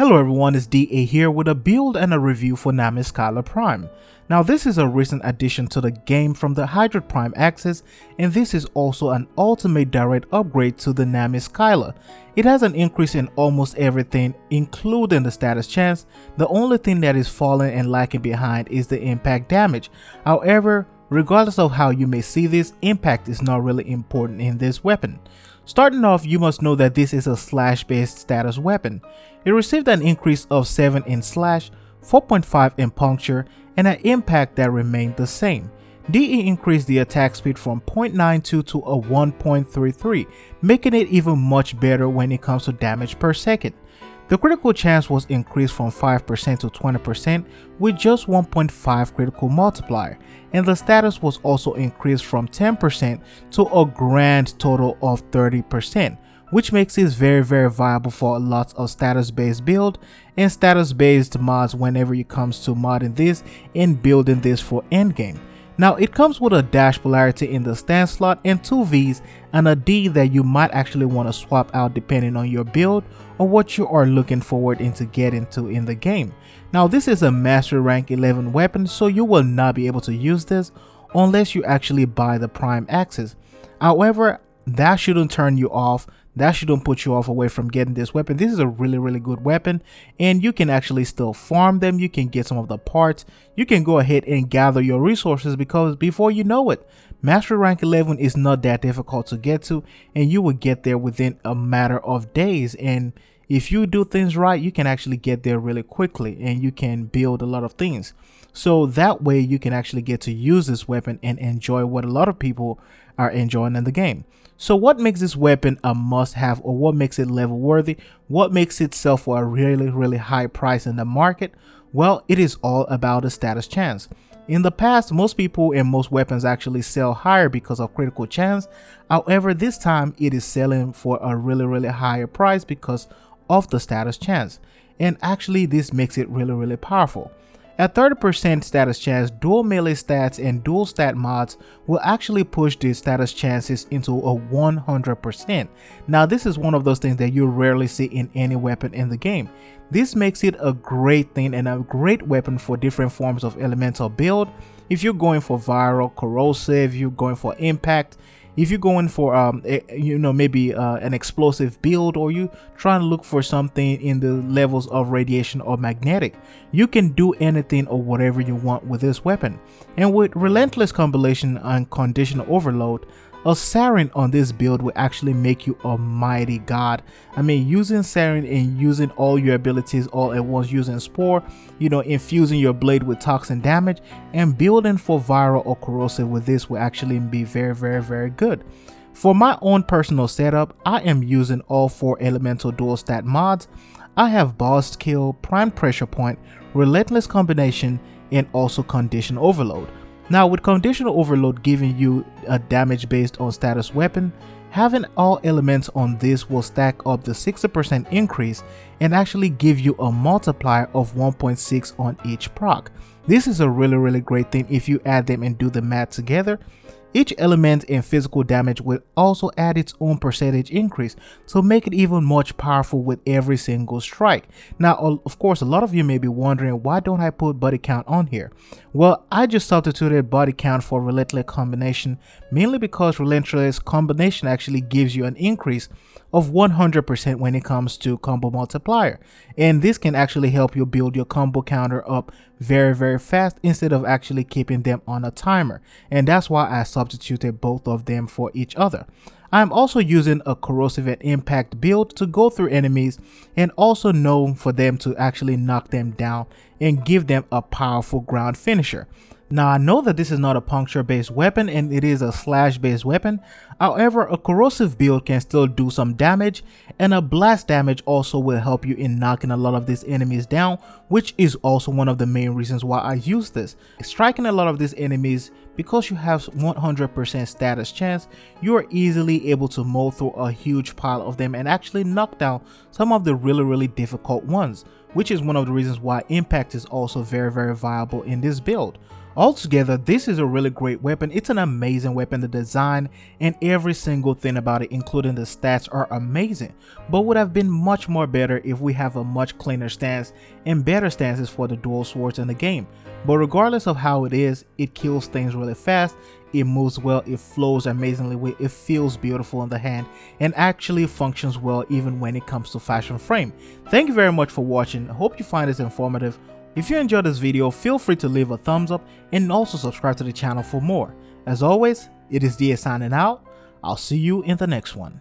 Hello everyone, it's DA here with a build and a review for Nami Skyla Prime. Now this is a recent addition to the game from the Hydra Prime axis, and this is also an ultimate direct upgrade to the Nami Skyla. It has an increase in almost everything, including the status chance. The only thing that is falling and lacking behind is the impact damage. However, regardless of how you may see this, impact is not really important in this weapon. Starting off, you must know that this is a slash based status weapon. It received an increase of 7 in slash, 4.5 in puncture, and an impact that remained the same. DE increased the attack speed from 0.92 to a 1.33, making it even much better when it comes to damage per second. The critical chance was increased from 5% to 20% with just 1.5 critical multiplier, and the status was also increased from 10% to a grand total of 30%, which makes it very viable for lots of status based build and status based mods whenever it comes to modding this and building this for endgame. Now it comes with a dash polarity in the stand slot and 2 Vs and a D that you might actually want to swap out depending on your build or what you are looking forward into getting to in the game. Now this is a master rank 11 weapon, so you will not be able to use this unless you actually buy the prime axis. However, that shouldn't turn you off. That shouldn't put you off away from getting this weapon. This is a really good weapon, and you can actually still farm them. You can get some of the parts. You can go ahead and gather your resources, because before you know it, master rank 11 is not that difficult to get to, and you will get there within a matter of days. And if you do things right, you can actually get there really quickly, and you can build a lot of things. So that way you can actually get to use this weapon and enjoy what a lot of people are enjoying in the game. So what makes this weapon a must-have, or what makes it level worthy? What makes it sell for a really high price in the market? Well, it is all about the status chance. In the past, most people and most weapons actually sell higher because of critical chance. However, this time it is selling for a really higher price because of the status chance. And actually this makes it really powerful. At 30% status chance, dual melee stats and dual stat mods will actually push the status chances into a 100%. Now this is one of those things that you rarely see in any weapon in the game. This makes it a great thing and a great weapon for different forms of elemental build. If you're going for viral, corrosive, you're going for impact, if you're going for maybe an explosive build, or you trying to look for something in the levels of radiation or magnetic, you can do anything or whatever you want with this weapon. And with relentless combination and conditional overload, a Sarin on this build will actually make you a mighty god. I mean, using Sarin and using all your abilities all at once, using Spore, infusing your blade with toxin damage, and building for viral or corrosive with this will actually be very good. For my own personal setup, I am using all 4 elemental dual stat mods. I have boss kill, prime pressure point, relentless combination, and also conditional overload. Now with conditional overload giving you a damage based on status weapon, having all elements on this will stack up the 60% increase and actually give you a multiplier of 1.6 on each proc. This is a really great thing if you add them and do the math together. Each element in physical damage will also add its own percentage increase to make it even much powerful with every single strike. Now, of course, a lot of you may be wondering, why don't I put body count on here? Well, I just substituted body count for relentless combination, mainly because relentless combination actually gives you an increase of 100% when it comes to combo multiplier, and this can actually help you build your combo counter up very fast instead of actually keeping them on a timer, and that's why I substituted both of them for each other. I'm also using a corrosive and impact build to go through enemies, and also known for them to actually knock them down and give them a powerful ground finisher. Now I know that this is not a puncture based weapon and it is a slash based weapon. However, a corrosive build can still do some damage, and a blast damage also will help you in knocking a lot of these enemies down, which is also one of the main reasons why I use this. Striking a lot of these enemies, because you have 100% status chance, you are easily able to mow through a huge pile of them and actually knock down some of the really difficult ones, which is one of the reasons why impact is also very viable in this build. Altogether, this is a really great weapon. It's an amazing weapon. The design and every single thing about it, including the stats, are amazing, but would have been much more better if we have a much cleaner stance and better stances for the dual swords in the game. But regardless of how it is, it kills things really fast, it moves well, it flows amazingly well, it feels beautiful in the hand, and actually functions well even when it comes to fashion frame. Thank you very much for watching. I hope you find this informative. If you enjoyed this video, feel free to leave a thumbs up and also subscribe to the channel for more. As always, it is DA signing out. I'll see you in the next one.